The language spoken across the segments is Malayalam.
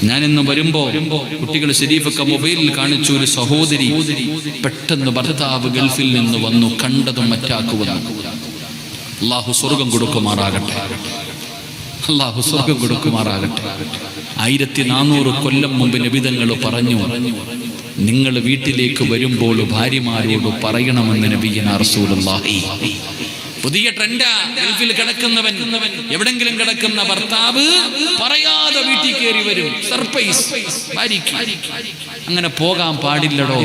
ഞാനിന്ന് വരുമ്പോ കുട്ടികൾ ശരീഫൊക്കെ മൊബൈലിൽ കാണിച്ചു, ഒരു സഹോദരി പെട്ടെന്ന് ഭർത്താവ് ഗൾഫിൽ നിന്ന് വന്നു, കണ്ടതും മറ്റാക്കുവന്നു. അള്ളാഹു സ്വർഗം കൊടുക്കുമാറാകട്ടെ, അള്ളാഹു സ്വർഗം കൊടുക്കുമാറാകട്ടെ. 1400 കൊല്ലം മുമ്പ് നബിതങ്ങൾ പറഞ്ഞു, നിങ്ങൾ വീട്ടിലേക്ക് വരുമ്പോൾ ഭാര്യമാരോട് പറയണമെന്ന് നബിയനാ റസൂലുള്ളാഹി. പുതിയ ട്രെൻഡാ. ഗൾഫിൽ കിടക്കുന്നവൻ, എവിടെങ്കിലും കിടക്കുന്ന ഭർത്താവ് പറയാതെ വീട്ടിൽ കയറി വരും, സർപ്രൈസ് ഭാര്യയ്ക്ക്. അങ്ങനെ പോകാൻ പാടില്ലടോ.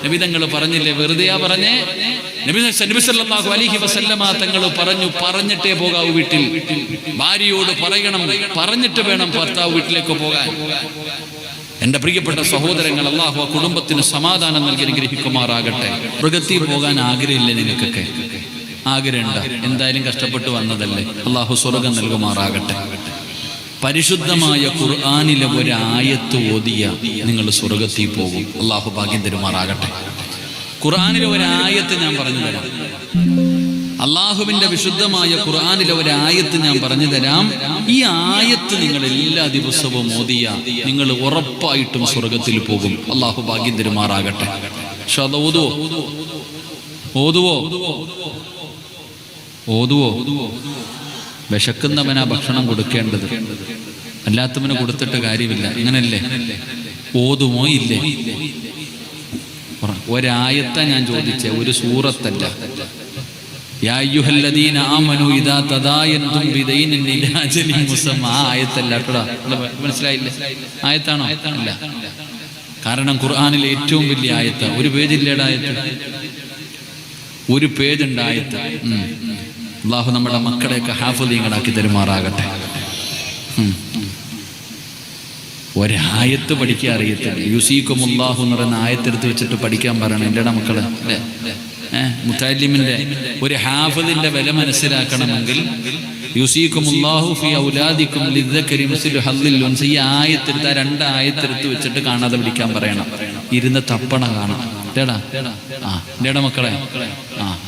നബിതങ്ങൾ പറഞ്ഞില്ലേ, വെറുതെയാ പറഞ്ഞേ? നബി സല്ലല്ലാഹു അലൈഹി വസല്ലമ തങ്ങൾ പറഞ്ഞു, പറഞ്ഞിട്ടേ പോകാവൂ വീട്ടിൽ. ഭാര്യയോട് പറയണം, പറഞ്ഞിട്ട് വേണം ഭർത്താവ് വീട്ടിലേക്ക് പോകാൻ. എന്റെ പ്രിയപ്പെട്ട സഹോദരങ്ങൾ, അല്ലാഹു ആ കുടുംബത്തിന് സമാധാനം നൽകി അനുഗ്രഹിക്കുമാറാകട്ടെ. മൃഗത്തിൽ പോകാൻ ആഗ്രഹമില്ല നിങ്ങൾക്കൊക്കെ? ആഗ്രഹമുണ്ട്. എന്തായാലും കഷ്ടപ്പെട്ട് വന്നതല്ലേ. അല്ലാഹു സ്വർഗം നൽകുമാറാകട്ടെ. പരിശുദ്ധമായ ഖുർആനിലെ ഒരായത്ത് ഓതിയ നിങ്ങൾ സ്വർഗത്തിൽ പോകും. അല്ലാഹു ഭാഗ്യം തരുമാറാകട്ടെ. ഖുർആനിലെ ഒരായത്ത് ഞാൻ പറഞ്ഞു തരാം. അള്ളാഹുവിന്റെ വിശുദ്ധമായ ഖുർആനിലെ ഒരായത്ത് ഞാൻ പറഞ്ഞു തരാം. ഈ ആയത്ത് നിങ്ങൾ എല്ലാ ദിവസവും ഓതിയ നിങ്ങൾ ഉറപ്പായിട്ടും സ്വർഗത്തിൽ പോകും. അള്ളാഹു ഭാഗ്യം തരുമാറാകട്ടെ. പക്ഷെ അത് ഓതുവോ? വിശക്കുന്നവനാ ഭക്ഷണം കൊടുക്കേണ്ടത്, അല്ലാത്തവന് കൊടുത്തിട്ട് കാര്യമില്ല. അങ്ങനല്ലേ? ഓതുമോ ഇല്ലേ? ഒരായത്താ ഞാൻ ചോദിച്ചേ, ഒരു സൂറത്തല്ല. യാ അയ്യുഹല്ലദീന ആമനൂ ഇദാ തദായൻതും ബിദൈനിൻ ഇലാ അജലിൻ മുസമ്മ. ആ ആയത്തല്ല കേട്ടോ. മനസ്സിലായില്ലേ? ആയത്താണോ? അല്ല. കാരണം ഖുർആനിലെ ഏറ്റവും വലിയ ആയത്ത്. ഒരു പേജില്ലേടാ ആയത്ത്, ഒരു പേജുണ്ട് ആയത്ത്. അല്ലാഹു നമ്മുടെ മക്കളെയൊക്കെ ഹാഫിളീങ്ങളാക്കി തരുമാറാകട്ടെ. ഒരായത്ത് പഠിക്കാൻ അറിയത്തില്ല. യുസീക്കുമുല്ലാഹു എന്ന് പറയുന്ന ആയത്തെടുത്ത് വെച്ചിട്ട് പഠിക്കാൻ പറയണം എന്റെടാ മക്കള്, അല്ലേ? മുത്തഅല്ലിമിന്റെ ഒരു ഹാഫിളിന്റെ വില മനസ്സിലാക്കണമെങ്കിൽ യുസീക്കുമുല്ലാഹു ഫീ ഔലാദിക്കും ലിദ്ദക്കരി മിസ്ലു ഹദ്ദിൽ ഉൻസ. ഈ ആയത്തെടുത്ത്, ആ 2 ആയത്തെടുത്ത് വെച്ചിട്ട് കാണാതെ പഠിക്കാൻ പറയണം. ഇരുന്ന് തപ്പണ കാണാം. എന്തേടാ മക്കളെ?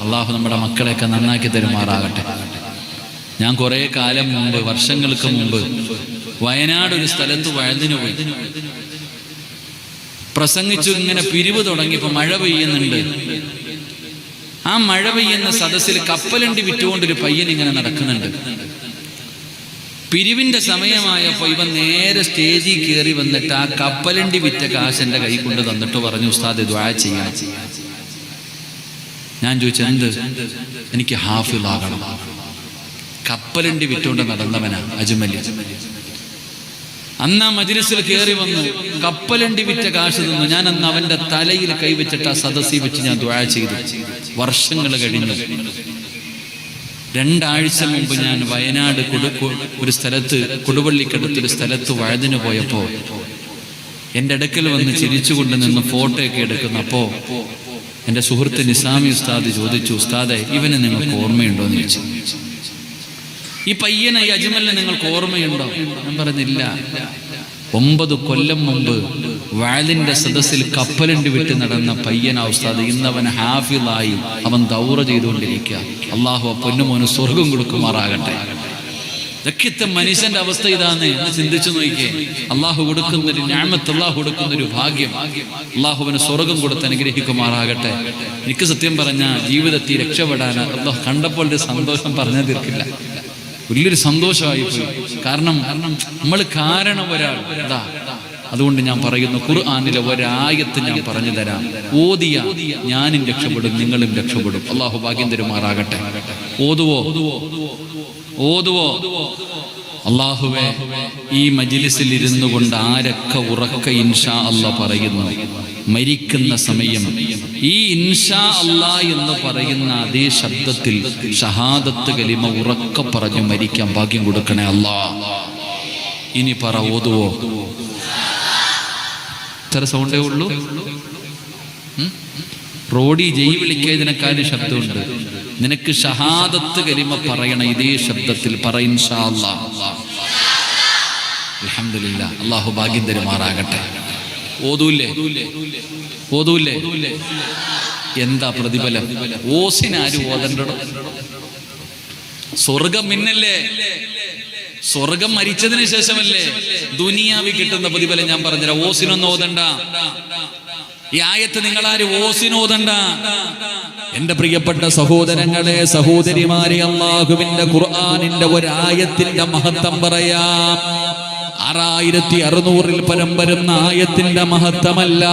അള്ളാഹു നമ്മുടെ മക്കളെയൊക്കെ നന്നാക്കി തരുമാറാകട്ടെ. ഞാൻ കുറെ കാലം മുമ്പ്, വർഷങ്ങൾക്ക് മുമ്പ്, വയനാട് ഒരു സ്ഥലത്ത് വഴുതിന് പോയി പ്രസംഗിച്ചു. ഇങ്ങനെ പിരിവ് തുടങ്ങിയപ്പോ മഴ പെയ്യുന്നുണ്ട്. ആ മഴ പെയ്യുന്ന സദസ്സിൽ കപ്പലണ്ടി വിറ്റുകൊണ്ടൊരു പയ്യൻ ഇങ്ങനെ നടക്കുന്നുണ്ട്. പിരിവിന്റെ സമയമായപ്പോ ഇവൻ നേരെ സ്റ്റേജിൽ കയറി വന്നിട്ട് ആ കപ്പലണ്ടി വിറ്റ കാശ് എന്റെ കൈ കൊണ്ട് തന്നിട്ട് പറഞ്ഞു, ഉസ്താദ് ദുആ ചെയ്യാൻ. ഞാൻ ചോദിച്ചു, എന്ത്? എനിക്ക് ഹാഫിളാകണം. കപ്പലണ്ടി വിറ്റുകൊണ്ട് നടന്നവനാ അജ്മലി. അന്ന് ആ മജ്‌ലിസിൽ കയറി വന്നു, കപ്പലണ്ടി വിറ്റ കാശ് തന്നു. ഞാൻ അന്ന് അവന്റെ തലയിൽ കൈവച്ചിട്ട് ആ സദസ്സിൽ വെച്ച് ഞാൻ ദുആ ചെയ്തു. വർഷങ്ങൾ കഴിഞ്ഞു. 2 ആഴ്ച മുമ്പ് ഞാൻ വയനാട് ഒരു സ്ഥലത്ത്, കൊടുവള്ളിക്കടുത്തൊരു സ്ഥലത്ത് വഴുതിന് പോയപ്പോ എൻ്റെ അടുക്കൽ വന്ന് ചിരിച്ചുകൊണ്ട് നിന്ന് ഫോട്ടോ ഒക്കെ എടുക്കുന്നപ്പോ എൻ്റെ സുഹൃത്ത് നിസാമി ഉസ്താദ് ചോദിച്ചു, ഉസ്താദെ ഇവനെ നിങ്ങൾക്ക് ഓർമ്മയുണ്ടോ എന്ന് ചോദിച്ചു. ഈ പയ്യനെ, ഈ അജ്മലിനെ നിങ്ങൾക്ക് ഓർമ്മയുണ്ടോ? ഞാൻ പറഞ്ഞില്ല. 9 കൊല്ലം മുമ്പ് വഅലിന്റെ സദസ്സിൽ കപ്പലണ്ടി വിട്ട് നടന്ന പയ്യനാ ഉസ്താദ്. ഇന്നവൻ ഹാഫിളായി, അവൻ ദൗറ ചെയ്തുകൊണ്ടിരിക്കുക. അള്ളാഹു പൊന്നുമോന് സ്വർഗം കൊടുക്കുമാറാകട്ടെ. ഇതൊക്കെ മനുഷ്യന്റെ അവസ്ഥ ഇതാണ് എന്ന് ചിന്തിച്ചു നോക്കിയേ. അള്ളാഹു കൊടുക്കുന്നൊരു നിഅമത്ത്, അള്ളാഹു കൊടുക്കുന്നൊരു ഭാഗ്യം. അള്ളാഹുവിന് സ്വർഗം കൊടുത്ത് അനുഗ്രഹിക്കുമാറാകട്ടെ. എനിക്ക് സത്യം പറഞ്ഞ ജീവിതത്തിൽ രക്ഷപ്പെടാൻ അള്ളാഹു കണ്ടപ്പോൾ ഒരു സന്തോഷം പറഞ്ഞു തീർക്കില്ല. വലിയൊരു സന്തോഷമായി പോയി. കാരണം നമ്മൾ കാരണം ഒരാൾ അതാ. അതുകൊണ്ട് ഞാൻ പറയുന്നു, ഖുർആനിലെ ഒരായത്ത് ഞാൻ പറഞ്ഞു തരാം. ഓതിയ ഞാനും രക്ഷപ്പെടും, നിങ്ങളും രക്ഷപ്പെടും. അള്ളാഹു ഭാഗ്യം തരുമാറാകട്ടെ. ഓതുവോ? അള്ളാഹുവേ, ഈ മജ്‌ലിസിൽ ഇരുന്നു കൊണ്ട് ആരൊക്കെ ഉറക്ക ഇൻഷാ അല്ലാഹ് പറയുന്നു, മരിക്കുന്ന സമയം ഈ ഇൻഷാ അല്ലാഹ് എന്ന് പറയുന്ന അതേ ശബ്ദത്തിൽ ഷഹാദത്ത് കലിമ ഉറക്ക പറഞ്ഞു മരിക്കാൻ ഭാഗ്യം കൊടുക്കണേ അല്ലാഹ്. ഇനി പറ, ഓതുവോ? ഇത്ര സൗണ്ടേ ഉള്ളൂ. റോഡി ജയ് വിളിക്കുന്നതിനേക്കാളും ശബ്ദമുണ്ട്. നിനക്ക് ഷഹാദത്ത് കലിമ പറയണം ഇതേ ശബ്ദത്തിൽ. പറ, ഇൻഷാ അല്ലാഹ്. അൽഹംദുലില്ലാഹ്. അല്ലാഹു ഭാഗ്യം തരുമാറാകട്ടെ. ഓതൂല്ലേ? എന്താ പ്രതിഫലം? ഓസിനാരും ഓതണ്ടോ? സ്വർഗം മിന്നല്ലേ? സ്വർഗം മരിച്ചതിന് ശേഷമല്ലേ ദുനിയാവിൽ കിട്ടുന്ന പ്രതിഫലം. ഞാൻ പറഞ്ഞുതരാം. ഓസിനൊന്നും ഓതണ്ട ഈ ആയത്ത്. നിങ്ങളാരും ഓസിനോദണ്ട. എന്റെ പ്രിയപ്പെട്ട സഹോദരങ്ങളെ, സഹോദരിമാരെ, അല്ലാഹുവിന്റെ ഖുർആനിന്റെ ഒരായത്തിന്റെ മഹത്വം പറയാം. 6600 പരം വരുന്ന ആയത്തിന്റെ മഹത്വമല്ല,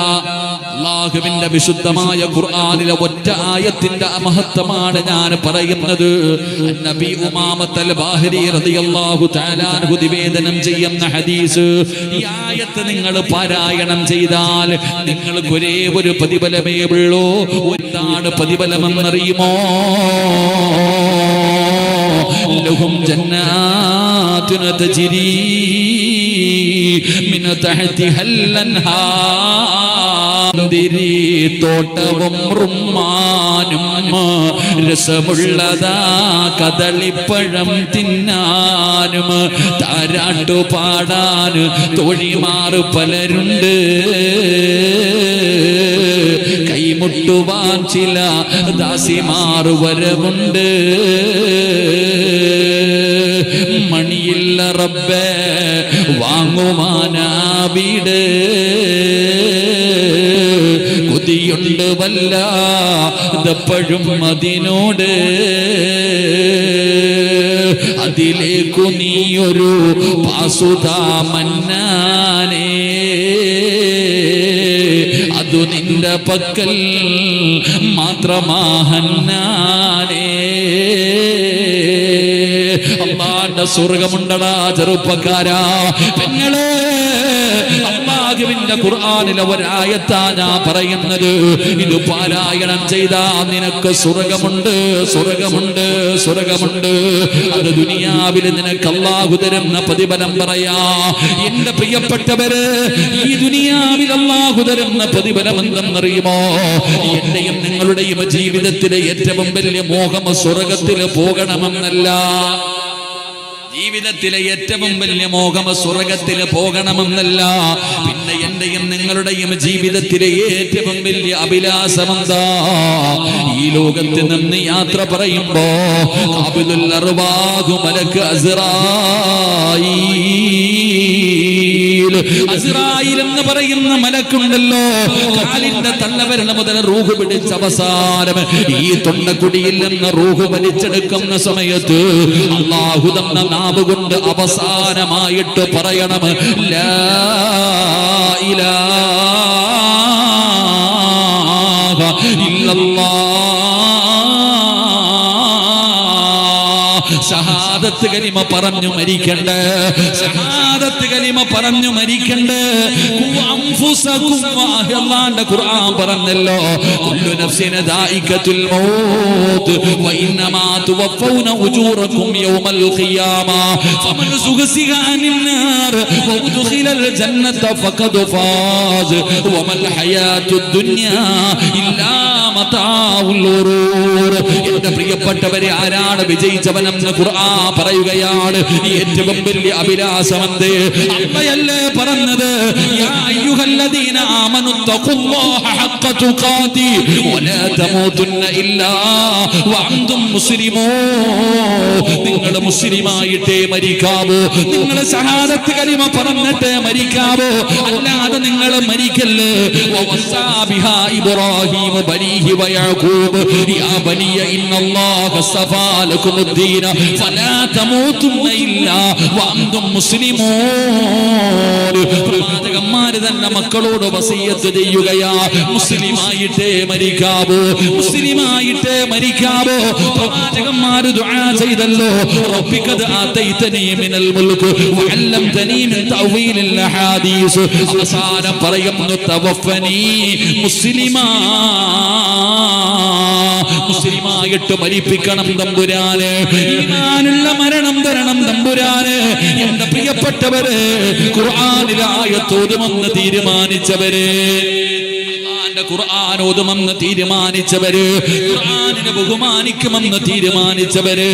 അല്ലാഹുവിന്റെ വിശുദ്ധമായ ഖുർആനിലെ ഒറ്റ ആയത്തിന്റെ മഹത്വമാണ് ഞാൻ പറയുന്നത്. നബി ഉമാമത്തുൽ ബാഹിരി റളിയല്ലാഹു തആല അൻഹു നിവേദനം ചെയ്യുന്ന ഹദീസ്. ഈ ആയത്ത് നിങ്ങൾ പാരായണം ചെയ്താൽ നിങ്ങൾക്ക് ഒരേ ഒരു പ്രതിഫലമേ ഉള്ളൂ. എന്താണ് പ്രതിഫലമെന്നറിയുമോ? ലഹും ജന്നാത്തുൻ തജ്രീ മിൻ തഹ്തിഹൽ അൻഹാർ. തോട്ടവും റുമ്മാനും രസമുള്ളതാ കദളിപ്പഴം തിന്നാനും താരാട്ടുപാടാൻ തോഴിമാർ പലരുണ്ട്. കൈമുട്ടുവാൻ ചില ദാസിമാർ വരവുണ്ട്. മണിയില്ല റബ്ബേ വാങ്ങുവാനാവിടെ കൊതിയുണ്ട് വല്ലപ്പോഴും അതിനോട്. അതിലേക്കു നീയൊരു പാസുതാ മന്നാനേ, അതു നിന്റെ പക്കൽ മാത്രമാഹന്നാനേ. അല്ലാഹുവിന്റെ സ്വർഗമുണ്ടടാ ചെറുപ്പക്കാരാ, പെങ്ങളെ. അല്ലാഹുവിന്റെ ഖുർആനിലെ ഒരായത്താ ഞാൻ പറയുന്നത്. ഇത് പാരായണം ചെയ്താ നിനക്ക് സ്വർഗമുണ്ട്, സ്വർഗമുണ്ട്, സ്വർഗമുണ്ട്. അത് ദുനിയാവിൽ നിനക്ക് അല്ലാഹു തരുന്ന പ്രതിഫലം പറയാ. എന്റെ പ്രിയപ്പെട്ടവര്, ഈ ദുനിയാവിൽ അല്ലാഹു തരുന്ന പ്രതിഫലം എന്തെന്നറിയുമോ? എന്റെയും നിങ്ങളുടെയും ജീവിതത്തിലെ ഏറ്റവും വലിയ മോഹം സ്വർഗത്തിൽ പോകണമെന്നല്ല. ജീവിതത്തിലെ ഏറ്റവും വലിയ മോഹം സ്വർഗത്തിൽ പോകണമെന്നല്ല. പിന്നെ എന്റെയും നിങ്ങളുടെയും ജീവിതത്തിലെ ഏറ്റവും വലിയ അഭിലാഷമെന്താ? ഈ ലോകത്ത് നിന്ന് യാത്ര പറയുമ്പോ ഖാബിലുൽ അർവാഹ് മലക്ക് അസ്റായീൽ എന്ന് പറയുന്ന മലക്കുണ്ടല്ലോ, കാലിന്റെ തള്ളവിരൽ മുതൽ റൂഹ് പിടിച്ച അവസാനം ഈ തൊണ്ടക്കുടിയിൽ നിന്ന് റൂഹ് വലിച്ചെടുക്കുന്ന സമയത്ത് അല്ലാഹു തന്ന നാവ് കൊണ്ട് അവസാനമായിട്ട് പറയണം ലാ ഇലാഹ ഇല്ലല്ലാഹ്. ഷഹാദത്ത് കലിമ പറഞ്ഞു മരിക്കണ്ട, ഷഹാദത്ത് കലിമ പറഞ്ഞു മരിക്കണ്ട. അല്ലാഹുവിന്റെ ഖുർആൻ പറഞ്ഞല്ലോ, കുല്ലു നഫ്സിൻ ദായിഖത്തുൽ മൗത്ത് വ ഇന്നമാ തുവഫൗന ഉജൂറകും യൗമൽ ഖിയാമ ഫമൻ സുഖസിഹ അനിൻ നാർ വ ഉദ്ഖിലൽ ജന്നത ഫഖദ് ഫാസ് വമൽ ഹയാത്തുദ് ദുനിയാ ഇല്ലാ മതാഉൽ ഗുറൂർ. എന്റെ പ്രിയപ്പെട്ടവരെ, ആരാണ് വിജയിച്ചവനെന്ന് ഖുർആൻ പറയുകയാണ്. ഏറ്റവും വലിയ അഭിലാഷമെന്ത്? അള്ളയല്ലേ പറഞ്ഞത്, യാ അയ്യുഹല്ലദീന ആമനു തഖുല്ലാഹ ഹഖ്ക തുഖാതി വലാ തമൂതുന്ന ഇല്ലാ വഅൻതും മുസ്ലിമൂൻ. നിങ്ങൾ മുസ്ലിമായിട്ടേ മരിക്കാവൂ, നിങ്ങൾ ഷഹാദത്ത് കലിമ പറഞ്ഞിട്ടേ മരിക്കാവൂ, അല്ലാതെ നിങ്ങൾ മരിക്കല്ലേ. വവസാ ബിഹാ ഇബ്രാഹീം ബനീഹി വയഅഖൂബ് യാ ബനിയ ഇന്നല്ലാഹ സഫാ ലകുമുദ്ദീന ഫലാ തമൂതുന്ന ഇല്ലാ വഅൻതും മുസ്ലിമൂൻ. പ്രവാചകന്മാര് തന്നെ മക്കളോട് വസിയ്യത്ത് ചെയ്യുകയാ, മുസ്ലിമായിട്ടേ മരിക്കാവൂ, മുസ്ലിമായിട്ടേ മരിക്കാവൂ. പ്രവാചകന്മാര് ദുആ ചെയ്തല്ലോ, റബ്ബിഖദ് ആതൈതനീ മിനൽ മുൽക് വഅല്ലംതനീ മിൻ തഅവീലിൽ അഹാദീസ്. അവസാനം പറയുന്നു തവഫനി മുസ്ലിമാ, മുസ്ലിമായിട്ട് മരിപ്പിക്കണം തമ്പുരാനെ, ഈമാനുള്ള മരണം തരണം തമ്പുരാനെ. എന്റെ പ്രിയപ്പെട്ടവരെ, ഖുർആനിലെ ആയത്ത് ഓതുമെന്ന് തീരുമാനിച്ചവരെ, ഖുർആൻ ഓതുമെന്ന് തീരുമാനിച്ചവര്, ഖുർആനിനെ ബഹുമാനിക്കുമെന്ന് തീരുമാനിച്ചവര്,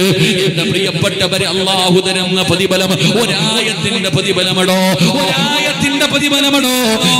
എന്റെ പ്രിയപ്പെട്ടവരെ, അല്ലാഹു തരുന്ന പ്രതിഫലം ഒരായത്തിന്റെ പ്രതിഫലമടോ, ഒരായത്തിന്റെ ത്യാഗത്തിന്റെ പ്രതിഫലമാണോ?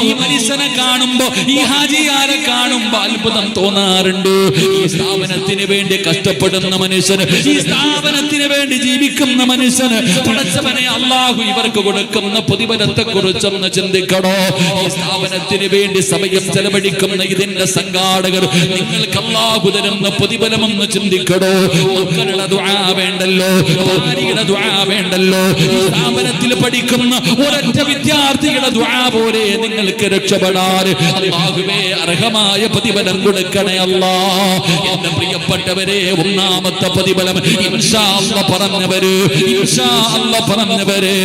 ഈ മനുഷ്യനെ കാണുമ്പോ, ഈ ഹാജിയാരെ കാണുമ്പോ അത്ഭുതം തോന്നാറുണ്ട്. ഈ സ്ഥാപനത്തിന് വേണ്ടി കഷ്ടപ്പെടുന്ന മനുഷ്യന്, ഈ സ്ഥാപനത്തിന് വേണ്ടി ജീവിക്കുന്ന മനുഷ്യന് പടച്ചവനെ അല്ലാഹു ഇവർക്ക് കൊടുക്കുന്ന പ്രതിഫലത്തെ കുറിച്ചൊന്ന് ചിന്തിക്കണോ? ഈ സ്ഥാപനത്തിന് വേണ്ടി സമയം ചെലവഴിക്കുന്ന ഇതിന്റെ സംഘാടകർ, നിങ്ങൾക്ക് അല്ലാഹു തരുന്ന പ്രതിഫലമൊന്ന് ചിന്തിക്കണോ? മക്കളുടെ ദുആ വേണ്ടല്ലോ, ഭാര്യയുടെ ദുആ വേണ്ടല്ലോ, ഈ സ്ഥാപനത്തിൽ പഠിക്കുന്ന ഒരൊറ്റ വിദ്യാർത്ഥിയുടെ ദുആ പോലെ നിങ്ങൾക്ക് രക്ഷപ്പെടാൻ അല്ലാഹുവേ അർഹമായ പ്രതിഫലം കൊടുക്കണേ അല്ലാഹ്. എന്റെ പ്രിയപ്പെട്ടവരെ, ഒന്നാമത്തെ പ്രതിഫലം ഇൻഷാ അല്ലാഹ് പറഞ്ഞവര്, ഇൻഷാ അല്ലാഹ് പറഞ്ഞവര്,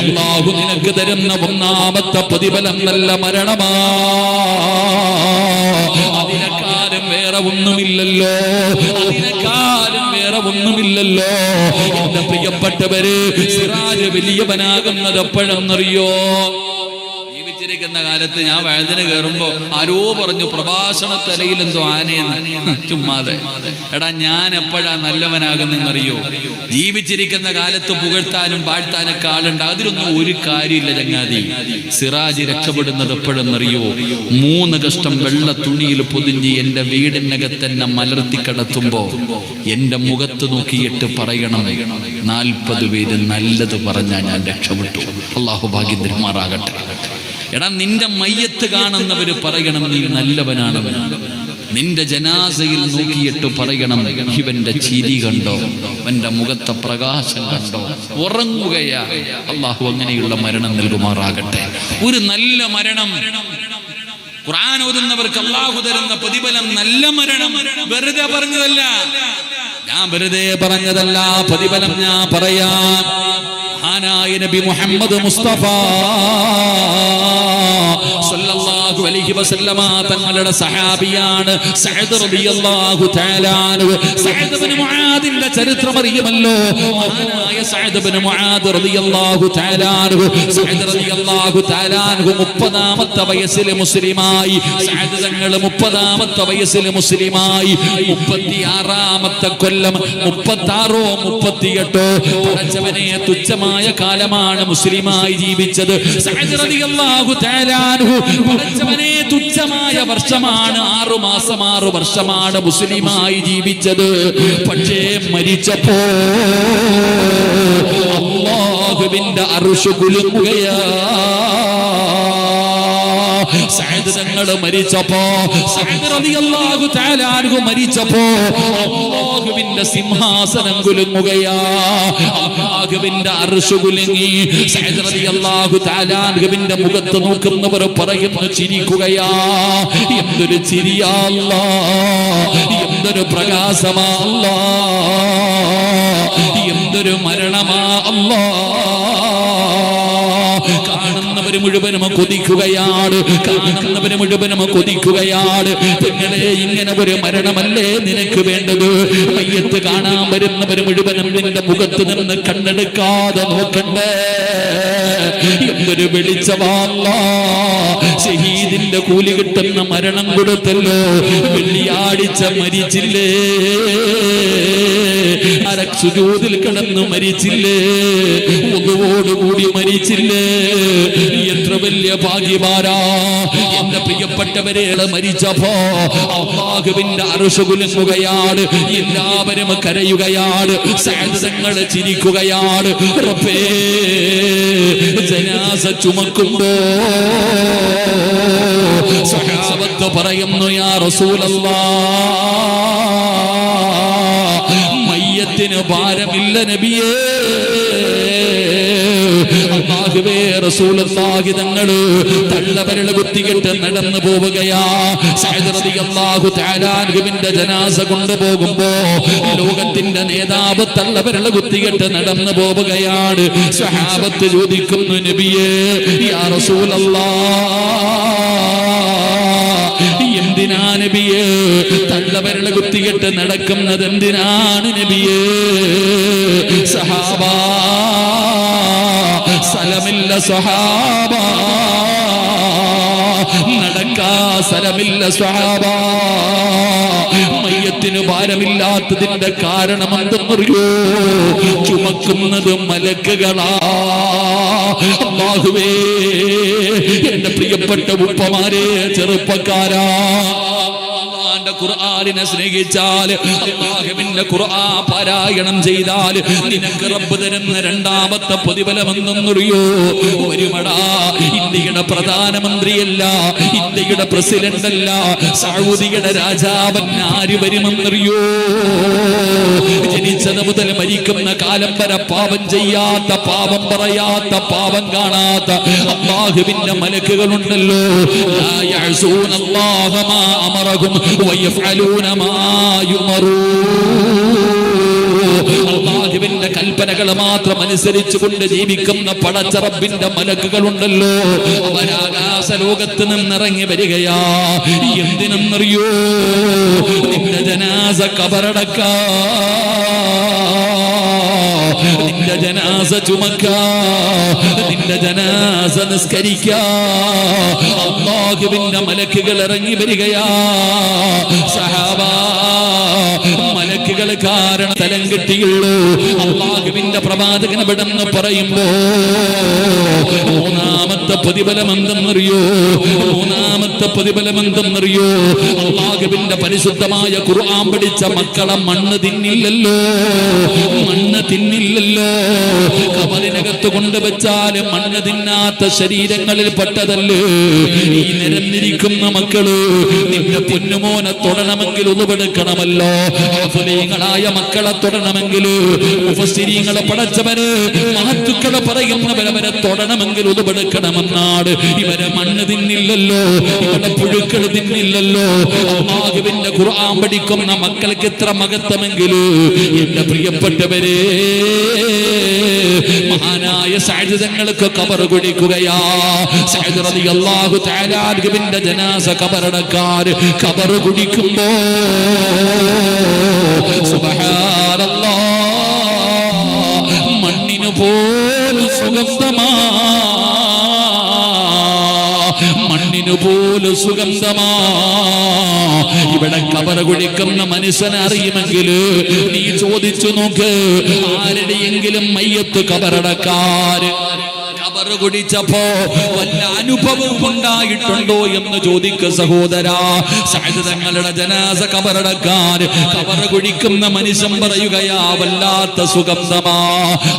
അല്ലാഹു നിനക്ക് തരുന്ന ഒന്നാമത്തെ പ്രതിഫലം നല്ല മരണമാ. അതിനെക്കാലം വേറെ ഒന്നുമില്ലല്ലോ, അതിനെക്കാലം വേറെ ഒന്നുമില്ലല്ലോ. എന്റെ പ്രിയപ്പെട്ടവര്, സിറാജ് വലിയവനാകുന്നത് എപ്പോഴെന്നറിയോ? ജീവിച്ചിരിക്കുന്ന കാലത്ത് ഞാൻ വഴുതിന് കയറുമ്പോ ആരോ പറഞ്ഞു പ്രഭാഷണ തലയിൽ എന്തോ ആനയെന്ന്. ചുമ്മാതെ. എടാ, ഞാൻ എപ്പോഴാ നല്ലവനാകുന്നറിയോ? ജീവിച്ചിരിക്കുന്ന കാലത്ത് പുകഴ്ത്താനും പാഴ്ത്താനൊക്കെ ആളുണ്ട്. അതിലൊന്നും ഒരു കാര്യമില്ല ചങ്ങാതി. സിറാജ് രക്ഷപ്പെടുന്നത് എപ്പോഴെന്നറിയോ? 3 കഷ്ടം വെള്ള തുണിയിൽ പൊതിഞ്ഞ് എന്റെ വീടിനകത്തെന്നെ മലർത്തി കിടത്തുമ്പോ എന്റെ മുഖത്ത് നോക്കിയിട്ട് പറയണം, 40 പേര് നല്ലത് പറഞ്ഞാൽ ഞാൻ രക്ഷപ്പെട്ടു. അല്ലാഹു ഭാഗ്യം തരുമാറാകട്ടെ. എടാ, നിന്റെ മയ്യത്ത് കാണുന്നവര് പറയണം നീ നല്ലവനാണ്. നിന്റെ ജനാസയിൽ നോക്കിയിട്ട് പറയണം ഇവന്റെ ചിരി കണ്ടോ, അവന്റെ മുഖത്തെ പ്രകാശം കണ്ടോ. ഉറങ്ങുകയാ. അല്ലാഹു അങ്ങനെയുള്ള മരണം നൽകുമാറാകട്ടെ. ഒരു നല്ല മരണം. ഖുർആൻ ഓതുന്നവർക്ക് അല്ലാഹു തരുന്ന പ്രതിഫലം നല്ല മരണം. വെറുതെ പറഞ്ഞതല്ല, ഞാൻ വെറുതെ പറഞ്ഞതല്ല. പ്രതിഫലം ഞാൻ പറയാം. മഹാനായ നബി മുഹമ്മദ് മുസ്തഫ സല്ലല്ലാഹു അലൈഹി വസല്ലമ തങ്ങളുടെ സഹാബിയാണ് സഅദ് റളിയല്ലാഹു തആല അൻഹു. സഅദ് ഇബ്നു മുആദിന്റെ ചരിത്രം അറിയുമല്ലോ. മഹാനായ സഅദ് ഇബ്നു മുആദ് റളിയല്ലാഹു തആല അൻഹു, സഅദ് റളിയല്ലാഹു തആല അൻഹു 30ാമത്തെ വയസ്സിൽ മുസ്ലിമായി. സഅദ് തങ്ങൾ 30ാമത്തെ വയസ്സിൽ മുസ്ലിമായി. 36ാമത്തെ കൊല്ലം, 36ഓ 38ഓ പടച്ചവനെ തുച്ഛമായ കാലമാണ് മുസ്ലിമായി ജീവിച്ചത്. സഅദ് റളിയല്ലാഹു തആല അൻഹു പടച്ചവനെ തുച്ഛമായ വർഷമാണ്, 6 മാസം 6 വർഷമാണ് മുസ്ലിമായി ജീവിച്ചത്. പക്ഷേ മരിച്ചപ്പോ അല്ലാഹുവിന്റെ അർശ് കുലുങ്ങുകയാ. സഅദ് തങ്ങൾ മരിച്ചപ്പോ, സഅദ് റളിയല്ലാഹു തആല അൻഹു മരിച്ചപ്പോ അല്ലാഹുവിന്റെ സിംഹാസനം കുലുങ്ങുകയാ. അല്ലാഹുവിന്റെ അർശ് കുലുങ്ങി. സഅദ് റളിയല്ലാഹു തആല അൻഹുവിന്റെ മുഖത്ത് നോക്കുന്നവർ പറയുന്നു ചിരിക്കുകയാ. എന്തൊരു ചിരിയാ അല്ലാഹ്, എന്തൊരു പ്രകാശമാ അല്ലാഹ്, എന്തൊരു മരണമാ അല്ലാഹ്. കാണുന്നവര് മുഴുവനും കൊതിക്കുകയാണ്, കാണുന്നവര് മുഴുവനും കൊതിക്കുകയാണ്. നിങ്ങളെ ഇങ്ങനെ ഒരു മരണമല്ലേ നിനക്ക് വേണ്ടത്? മയ്യത്ത് കാണാൻ വരുന്നവര് മുഴുവനും നിന്റെ മുഖത്ത് നിന്ന് കണ്ണെടുക്കാതെ നോക്കണ്ടേ? എന്തൊരു വെളിച്ചമാ അല്ലാഹ്. ഷഹീദിന്റെ കൂലി കിട്ടുന്ന മരണം കൊടുത്തല്ലോ. വെള്ളിയാഴ്ച മരിച്ചില്ലേ, സുജൂദിൽ കിടന്ന് മരിച്ചില്ലേ, ഒന്നുകൂടി മരിച്ചില്ലേ. എത്ര വലിയ ഭാഗ്യവാനാ. എന്റെ പ്രിയപ്പെട്ടവരെ, മരിച്ചപ്പോ അല്ലാഹുവിന്റെ അർശ് കുലുങ്ങുകയാണ്. എല്ലാവരും കരയുകയാണ്. സഅദ് തങ്ങൾ ചിരിക്കുകയാണ്. റബ്ബേ, ജനാസ ചുമക്കുമ്പോ സ്വഹാബത്ത് പറയുന്നു, യാ റസൂലല്ലാഹ്, മയ്യത്തിന് ഭാരമില്ല നബിയേ. അല്ലാഹുവേ, റസൂലുള്ളാഹി തങ്ങൾ തള്ളവരൽ കുത്തിയിട്ട് നടന്നു പോവുകയാ. സഅദ് റളിയല്ലാഹു തആല അൻഹുവിന്റെ ജനാസ കൊണ്ടുപോകുമ്പോ ലോകത്തിന്റെ നേതാവ് തള്ളവരൽ കുത്തിയിട്ട് നടന്നു പോവുകയാണ്. സ്വഹാബത്ത് ചോദിക്കുന്നു, നബിയേ, യാ റസൂലല്ലാഹ്, എന്തിനാ നബിയേ തള്ളവരൽ കുത്തിയിട്ട് നടക്കുന്നത്? എന്തിനാണ് നബിയേ? സഹാബാ, സ്ഥലമില്ല സ്വഹാബ, നടക്കാ സ്ഥലമില്ല സ്വഹാബ. മയ്യത്ത് ആയത്തിന് ഭാരമില്ലാത്തതിന്റെ കാരണം എന്തെന്നറിയോ? ചുമക്കുന്നത് മലക്കുകളാ. അല്ലാഹുവേ, എന്റെ പ്രിയപ്പെട്ട ഉപ്പമാരെ, ചെറുപ്പക്കാരാ, ഖുർആനിനെ സ്നേഹിച്ചാൽ, അല്ലാഹുവിന്റെ ഖുർആൻ പാരായണം ചെയ്താൽ നിനക്ക് റബ്ബ് തരുന്ന രണ്ടാമത്തെ പ്രതിഫലം എന്തെന്നറിയോ? ഒരുമടാ, ഇന്ത്യയുടെ പ്രധാനമന്ത്രിയല്ല, ഇന്ത്യയുടെ പ്രസിഡന്റ് അല്ല, സൗദിയുടെ രാജാവൻ ആര് വരുമെന്നറിയോ? ജനിച്ചത് മുതൽ മരിക്കുന്ന കാലം വരെ പാപം ചെയ്യാത്ത, പാപം പറയാത്ത, പാപം കാണാത്ത അല്ലാഹുവിന്റെ മലക്കുകളുണ്ടല്ലോ. ലാ യഅസൂനല്ലാഹ മാ അമറഹും വയഫ്അലൂന മാ യുമറൂൻ. അല്ലാഹുവിന്റെ കൽപ്പനകൾ മാത്രം അനുസരിച്ചുകൊണ്ട് ജീവിക്കുന്ന പടച്ച റബ്ബിന്റെ മലക്കുകളുണ്ടല്ലോ. അവരാകാശ ലോകത്ത് നിന്നിറങ്ങി വരികയാ. എന്തിനെന്നറിയോ? നിന്റെ ജനാസ ഖബറടക്കാ, നിന്റെ ജനാസ ചുമക്കാ, നിന്റെ ജനാസ നിസ്കരിക്കാ. അല്ലാഹുവിന്റെ മലക്കുകൾ ഇറങ്ങി വരികയാ. സഹാബാ, മലക്കുകൾ കാരണം തലം കെട്ടിയുള്ളൂ. അല്ലാഹുവിന്റെ പ്രവാചകൻ ഇവിടെന്ന് പറയുമ്പോ മൂന്നാമത്തെ പ്രതിഫലം എന്തെന്നറിയോ? മൂന്നാമത്തെ പ്രതിഫലം എന്തെന്നറിയോ? അല്ലാഹുവിന്റെ പരിശുദ്ധമായ ഖുർആൻ പഠിച്ച മക്കളെ മണ്ണ് തിന്നില്ലല്ലോ, മണ്ണ് തിന്നില്ലല്ലോ. കബറിനകത്ത് കൊണ്ടുവച്ചാൽ മണ്ണ് തിന്നാത്ത ശരീരങ്ങളിൽ പെട്ടതല്ലേ ഈ നിരന്നിരിക്കുന്ന മക്കള്. നിന്റെ പൊന്നുമോനെ തൊടണമെങ്കിൽ ഉളുവെടുക്കണമല്ലോ. അഫ്ളീങ്ങളായ മക്കളെ തൊടണമെങ്കിൽ, മുഫസ്സിരീങ്ങളെ പടച്ചവര് മഹത്തുക്കളെ പറയുന്നവരവരെ തൊടണമെങ്കിൽ ഉളുവെടുക്കണമെന്നാണ്. ഇവരെ മണ്ണ് തിന്നില്ലല്ലോ, ഇവരെ പുഴുക്കൾ തിന്നില്ലല്ലോ. അല്ലാഹുവിന്റെ ഖുർആൻ പഠിക്കുന്ന മക്കൾക്ക് എത്ര മഹത്വമെങ്കിലും എന്റെ പ്രിയപ്പെട്ടവരെ, മഹാനായ സഅദ് തങ്ങൾക്ക് ഖബർ കുടിക്കുകയാ. സഅദ് റളിയല്ലാഹു തആല അൻഹുവിന്റെ ജനാസ ഖബറടക്കാൻ ഖബർ കുടിക്കുമ്പോ സുബ്ഹാനല്ലാഹ്, മണ്ണിനു പോലും സുഗന്ധമാ, മണ്ണിനു പോലും സുഗന്ധമാ. ഇവിടെ ഖബർ കുടിക്കുന്ന മനുഷ്യനെ അറിയുമെങ്കിൽ നീ ചോദിച്ചു നോക്ക്, ആരുടെയെങ്കിലും മയ്യത്ത് ഖബറടക്കാൻ ഖബർ കുടിച്ചപ്പോ വല്ല അനുഭവം ഉണ്ടായിട്ടുണ്ടോ എന്ന് ചോദിക്ക സഹോദരാ. സഅദ് തങ്ങളുടെ ജനാസ ഖബറടക്കാൻ ഖബർ കുടിക്കുന്ന മനുഷ്യൻ പറയുകയാ, വല്ലാത്ത സുഗന്ധമാ.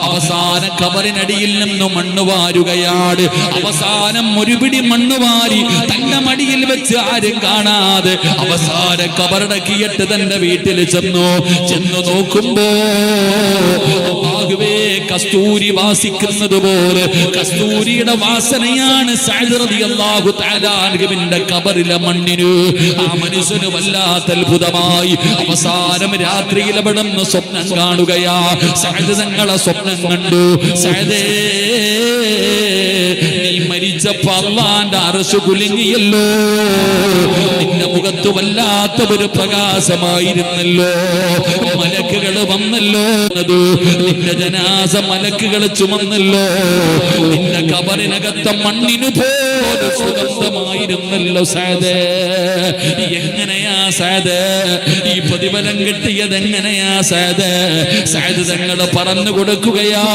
അവസാനം ഖബറിനടിയിൽ നിന്ന് മണ്ണ് വാരുകയാണ്. അവസാനം ഒരു പിടി മണ്ണ് വാരി തന്റെ മടിയിൽ വെച്ച് ആരും കാണാതെ അവസാനം ഖബറടക്കിയിട്ട് തന്റെ വീട്ടിൽ ചെന്നു നോക്കുമ്പോ ആകുവേ കസ്തൂരി വാസിക്കുന്നത് പോലെ കസ്തൂരിയുടെ വാസനയാണ് സഅദ് റളിയല്ലാഹു തആല അൻഹുവിന്റെ ഖബറിലെ മണ്ണിന്. ആ മനുഷ്യന് വല്ലാത്ത അത്ഭുതമായി. അവസാനം രാത്രിയിൽ അവിടുന്ന് സ്വപ്നം കാണുകയാ. സഅദ് തങ്ങളെ സ്വപ്നം കണ്ടു. സഅദേ, നീ മരിച്ചപ്പോ അല്ലാഹുവിന്റെ അർശ് കുലുങ്ങിയല്ലോ, നിന്റെ മുഖത്ത് വല്ലാത്ത ഒരു പ്രകാശമായിരുന്നല്ലോ, മലക്കുകൾ വന്നല്ലോ, നിന്റെ ജനാസ മലക്കുകൾ ചുമന്നല്ലോ, നിന്റെ ഖബറിനകത്ത മണ്ണിനു പോലെ സുഗന്ധമായിരുന്നല്ലോ സഅദേ. എങ്ങനെയാ സഅദേ ഈ പ്രതിഫലം കിട്ടിയത്? എങ്ങനെയാ സഅദേ? സഅദ് തങ്ങൾ പറഞ്ഞു കൊടുക്കുകയാ,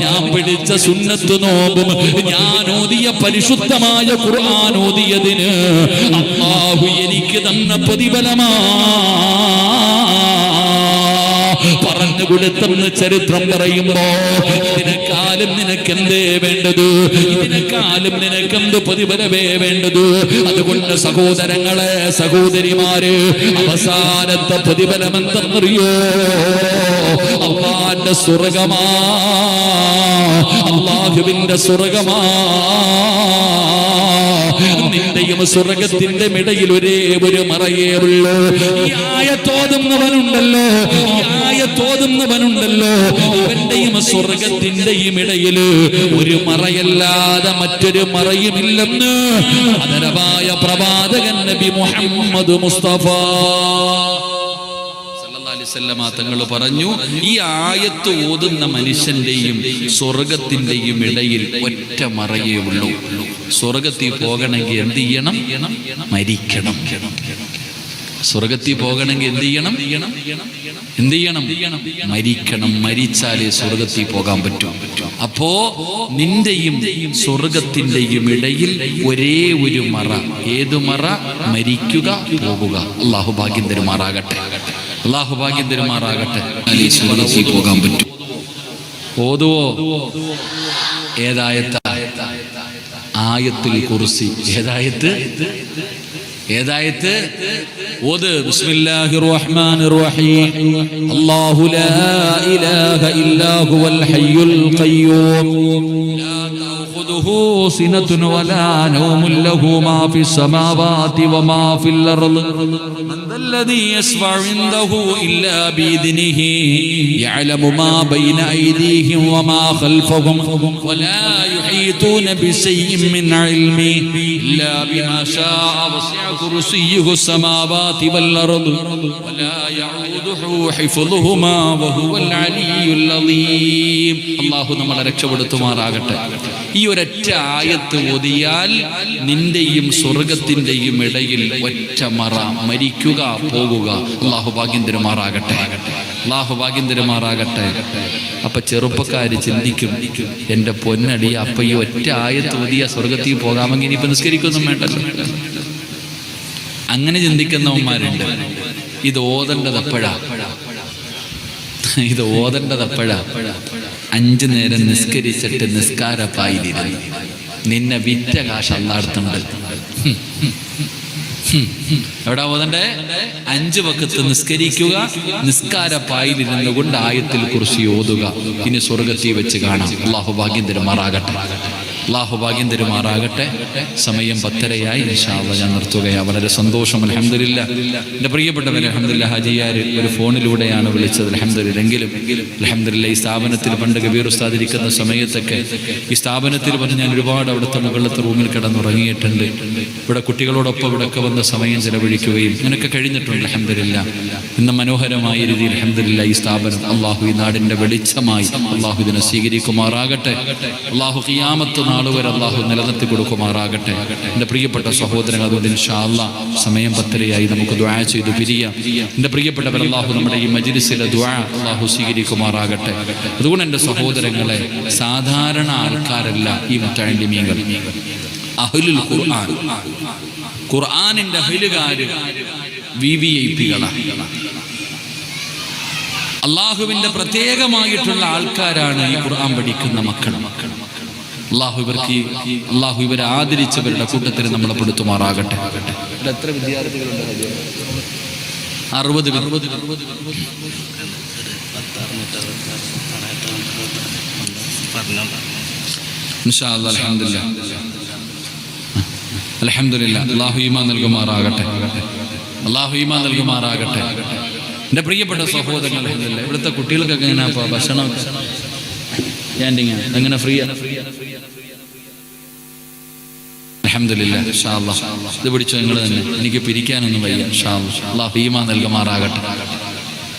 ഞാൻ പിടിച്ച സുന്നത്ത് നോമ്പും ഞാൻ ഓതിയ പരിശുദ്ധമായ ഖുർആൻ ഓതിയതിന് അല്ലാഹു എനിക്ക് തന്ന പ്രതിഫലമാ പറഞ്ഞു കൊടുത്തെന്ന് ചരിത്രം പറയുമ്പോ ഇതിനെക്കാലം നിനക്കെന്തേ വേണ്ടത്? ഇതിനെക്കാലം നിനക്കെന്ത് പ്രതിഫലമേ വേണ്ടത്? അതുകൊണ്ട് സഹോദരങ്ങളെ, സഹോദരിമാര്, അവസാനത്തെ പ്രതിഫലം എന്തെന്നറിയോ? അല്ലാഹുവിന്റെ സ്വർഗമാ, അല്ലാഹുവിന്റെ സ്വർഗമാ. നിന്റെയും സ്വർഗത്തിന്റെ ഇടയിൽ ഒരേ ഒരു മറയേ ഉള്ളൂ. ഈ ആയത്തോതുന്നവനുണ്ടല്ലോ, ഈ ആയത്തോതുന്നവനുണ്ടല്ലോ, ഇവന്റെയും സ്വർഗത്തിന്റെയും ഇടയിൽ ഒരു മറയല്ലാതെ മറ്റൊരു മറയുമില്ലെന്ന് ആദരവായ പ്രവാചകൻ നബി മുഹമ്മദ് മുസ്തഫ തങ്ങൾ പറഞ്ഞു. ഈ ആയത്ത് ഓതുന്ന മനുഷ്യന്റെയും സ്വർഗത്തിന്റെയും ഇടയിൽ ഒറ്റ മറയേ ഉള്ളൂ. സ്വർഗത്തിൽ പോകണമെങ്കിൽ എന്ത് ചെയ്യണം? മരിക്കണം. സ്വർഗത്തിൽ പോകണമെങ്കിൽ എന്ത് ചെയ്യണം? മരിക്കണം. മരിച്ചാലേ സ്വർഗത്തിൽ പോകാൻ പറ്റും. അപ്പോ നിന്റെയും സ്വർഗത്തിന്റെയും ഇടയിൽ ഒരേ ഒരു മറ. ഏതു മറ? മരിക്കുക, പോകുക. അള്ളാഹു ഭാഗ്യം തരുമാറാകട്ടെ. അള്ളാഹു ഭാഗ്യം തരുമാറാകട്ടെ. സ്വർഗത്തിൽ പോകാൻ പറ്റും. ഓതുവോ? ഏതായത്ത്? ആയത്തുൽ കുർസി. ഏതായത്ത്? ഓത്. ബിസ്മില്ലാഹിർ റഹ്മാനിർ റഹീം. അല്ലാഹു ലാ ഇലാഹ ഇല്ലാ ഹുവൽ ഹയ്യുൽ ഖയ്യൂം ലാ തഅഖുദുഹു സിനത്തുൻ വലാ നൗമുൻ ലഹു മാ ഫിസ് സമാവാതി വമാ ഫിൽ അർദ് മൻ ദല്ലദീ യസ്ഫഉ ഇൻദഹു ഇല്ലാ ബിഇദ്നിഹി യഅലമു മാ ബൈന അയ്ദീഹിം വമാ ഖൽഫഹും വലാ യുഹീതൂന ബിശൈഇൻ മിൻ ഇൽമി ഇല്ലാ ബിമാ ശാഅ വസിഅ കുർസിയ്യുഹു السماوات والأرض ولا يعوده حفظهما وهو العلي العظيم. അല്ലാഹു നമ്മളെ രക്ഷപ്പെടുത്തുമാറാകട്ടെ. ഈ ഒരൊറ്റ ആയത്ത് ഓതിയാൽ നിന്റെയും സ്വർഗത്തിന്റെയും ഇടയിൽ ഒറ്റ മറ. മരിക്കുക, പോകുക. അല്ലാഹു ഭാഗ്യം തരുമാറാകട്ടെ. അല്ലാഹു ഭാഗ്യം തരുമാറാകട്ടെ. അപ്പൊ ചെറുപ്പക്കാര് ചിന്തിക്കും, എന്റെ പൊന്നടി, അപ്പൊ ഈ ഒറ്റ ആയത്ത് ഓതിയാ സ്വർഗത്തിൽ പോകാമെങ്കിൽ ഇനിയിപ്പോ നിസ്കരിക്കൊന്നും വേണ്ടല്ലോ. അങ്ങനെ ചിന്തിക്കുന്നവന്മാരുണ്ട്. ഇത് ഓതേണ്ടതപ്പോഴാ 5 നേരം നിസ്കരിച്ചിട്ട് നിസ്കാരപ്പായിലിരുന്നു. നിന്നെ വിറ്റ കാശ് അല്ലാടുത്തുണ്ട്. എവിടെ ഓതണ്ടേ? 5 വഖത്ത് നിസ്കരിക്കുക, നിസ്കാരപ്പായിലിരുന്നു കൊണ്ട് ആയത്തിൽ കുർസി ഓതുക. ഇനി സ്വർഗത്തിൽ വെച്ച് കാണാം. അല്ലാഹു ഭാഗ്യം തരുമാറാകട്ടെ. അല്ലാഹു ഭാഗ്യം തരുമാറാകട്ടെ. സമയം 10:30 ഇൻഷാ അല്ലാഹ് ഞാൻ നിർത്തുകയാണ്. വളരെ സന്തോഷം. അൽഹംദുലില്ലാ. എൻ്റെ പ്രിയപ്പെട്ടവരെ, അൽഹംദുലില്ലാ, ഹാജിയാർ ഒരു ഫോണിലൂടെയാണ് വിളിച്ചത്. അൽഹംദുലില്ലെങ്കിലും അൽഹംദുലില്ലാ, ഈ സ്ഥാപനത്തിൽ പണ്ട് കബീർ ഉസ്താദ് ഇരിക്കുന്ന സമയത്തൊക്കെ ഈ സ്ഥാപനത്തിൽ വന്ന് ഞാൻ ഒരുപാട് അവിടുത്തെ മുകളിലത്തെ റൂമിൽ കിടന്നുറങ്ങിയിട്ടുണ്ട്. ഇവിടെ കുട്ടികളോടൊപ്പം ഇവിടെയൊക്കെ വന്ന സമയം ചെലവഴിക്കുകയും അങ്ങനെയൊക്കെ കഴിഞ്ഞിട്ടുണ്ട്. അൽഹംദുലില്ലാ, ഇന്ന് മനോഹരമായ രീതിയിൽ അൽഹംദുലില്ലാ ഈ സ്ഥാപനം അള്ളാഹു ഈ നാടിൻ്റെ വെളിച്ചമായി അള്ളാഹു ഇതിനെ സ്വീകരിക്കുമാറാകട്ടെ. അള്ളാഹു ഖിയാമത്ത് നാളുവരെ അള്ളാഹു നിലനിർത്തി കൊടുക്കുമാറാകട്ടെ. എൻ്റെ പ്രിയപ്പെട്ട സഹോദരങ്ങൾ, അതുകൊണ്ട് ഇൻഷാ അല്ലാഹ് സമയം 10:30 നമുക്ക് ദുആ ചെയ്ത് പിരിയാം. എൻ്റെ പ്രിയപ്പെട്ടവർ, അള്ളാഹു നമ്മുടെ ഈ മജ്ലിസിലെ ദുആ അള്ളാഹു സ്വീകരിക്കുമാറാകട്ടെ. അതുകൊണ്ട് എൻ്റെ സഹോദരങ്ങളെ, സാധാരണ ആൾക്കാരല്ല ഈ മുത്തഅല്ലിമീങ്ങൾ. അഹ്ലുൽ ഖുർആൻ, ഖുർആനിൻ്റെ അഹ്ലുകാര് വിവിഐപികളാണ്. അള്ളാഹുവിൻ്റെ പ്രത്യേകമായിട്ടുള്ള ആൾക്കാരാണ് ഈ ഖുർആൻ പഠിക്കുന്ന മക്കൾ. അള്ളാഹു ഇവരെ ആദരിച്ചവരുടെ കൂട്ടത്തിൽ നമ്മളെ പെടുത്തുമാറാകട്ടെ. എത്ര വിദ്യാർത്ഥികളുണ്ട്? 60. ഇൻഷാ അല്ലാഹ്. അൽഹംദുലില്ലാ, അൽഹംദുലില്ലാ. അള്ളാഹു ഈമാൻ നൽകുമാറാകട്ടെ. അള്ളാഹു ഈമാൻ നൽകുമാറാകട്ടെ. എൻ്റെ പ്രിയപ്പെട്ട സഹോദരങ്ങൾ, അൽഹംദുലില്ലാ, ഇവിടുത്തെ കുട്ടികൾക്കൊക്കെ എങ്ങനെ ഭക്ഷണം ക്യാൻറ്റീൻ എങ്ങനെ ഫ്രീ? അൽഹംദുലില്ലാ, ഇൻഷാ അല്ലാഹ്. ഇത് പിടിച്ചോ നിങ്ങൾ തന്നെ, എനിക്ക് പിരിക്കാനൊന്നും വയ്യ. ഇൻഷാ അല്ലാഹ്. അല്ലാഹു ഈമാൻ നൽകുമാറാകട്ടെ.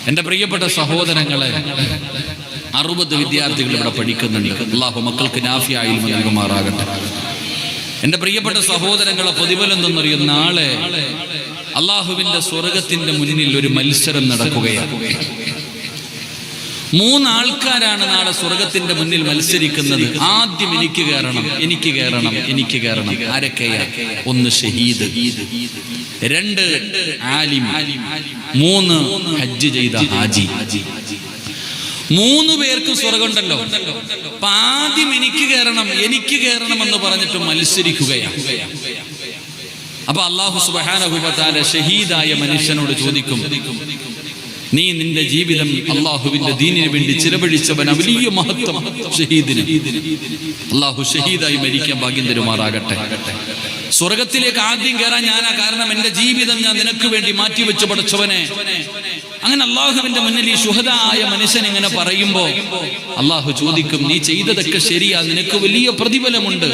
എൻ്റെ പ്രിയപ്പെട്ട സഹോദരങ്ങളെ, 60 വിദ്യാർത്ഥികൾ ഇവിടെ പഠിക്കുന്നുണ്ട്. അല്ലാഹു മക്കൾക്ക് നാഫിയ ഇൽമ നൽകുമാറാകട്ടെ. എൻ്റെ പ്രിയപ്പെട്ട സഹോദരങ്ങളെ, പ്രതിഫലം എന്തെന്നറിയും? നാളെ അള്ളാഹുവിൻ്റെ സ്വർഗത്തിൻ്റെ മുന്നിൽ ഒരു മത്സരം നടക്കുകയാണ്. 3 ആൾക്കാരാണ് നാളെ സ്വർഗത്തിന്റെ മുന്നിൽ മത്സരിക്കുന്നത്. ആദ്യം എനിക്ക് കയറണം. ആരൊക്കെയാ? 1 ഷഹീദ്, 2 ആലിം, 3 ഹജ്ജ് ചെയ്ത ഹാജി. 3 പേർക്കും സ്വർഗമുണ്ടല്ലോ. അപ്പൊ ആദ്യം എനിക്ക് കയറണം എന്ന് പറഞ്ഞിട്ട് മത്സരിക്കുകയാണ്. അപ്പൊ അല്ലാഹു സുബ്ഹാനഹു വ തആല ഷഹീദായ മനുഷ്യനോട് ചോദിക്കും, നീ നിന്റെ ജീവിതം അള്ളാഹുവിന്റെ ദീനിന് വേണ്ടി ചിലവഴിച്ചവൻ, വലിയ മഹത്വം ഷഹീദിന്. അള്ളാഹു ഷഹീദായി മരിക്കാൻ ഭാഗ്യം തരുമാറാകട്ടെ. സ്വർഗത്തിലേക്ക് ആദ്യം കയറാൻ ഞാനാ കാരണം, എന്റെ ജീവിതം ഞാൻ നിനക്ക് വേണ്ടി മാറ്റിവെച്ച് പഠിച്ചവനെ. അങ്ങനെ അള്ളാഹുവിന്റെ മുന്നിൽ ഈ ശുഹദായ മനുഷ്യൻ ഇങ്ങനെ പറയുമ്പോ അള്ളാഹു ചോദിക്കും, നീ ചെയ്തതൊക്കെ ശരിയാ, നിനക്ക് വലിയ പ്രതിഫലമുണ്ട്.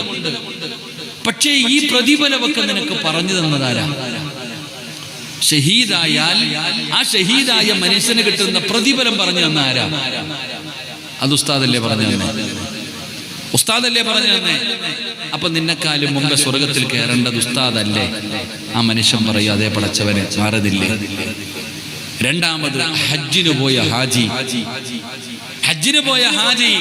പക്ഷേ ഈ പ്രതിഫലമൊക്കെ നിനക്ക് പറഞ്ഞു തന്നതാരാ? ഷഹീദായാൽ ആ ഷഹീദായ മനുഷ്യന് കിട്ടുന്ന പ്രതിഫലം പറഞ്ഞു തന്ന ആരാ? അത് ഉസ്താദല്ലേ പറഞ്ഞു തന്നെ. ഉസ്താദല്ലേ പറഞ്ഞു തന്നെ. അപ്പൊ നിന്നെക്കാലും മുമ്പ് സ്വർഗത്തിൽ കയറേണ്ടത് ഉസ്താദല്ലേ? ആ മനുഷ്യൻ പറയും, അതേ പടച്ചവനെ, മാറതില്ലേ. രണ്ടാമത് ഹജ്ജിന് പോയ ഹാജി, ഹജ്ജിന് പോയ ഹാജി,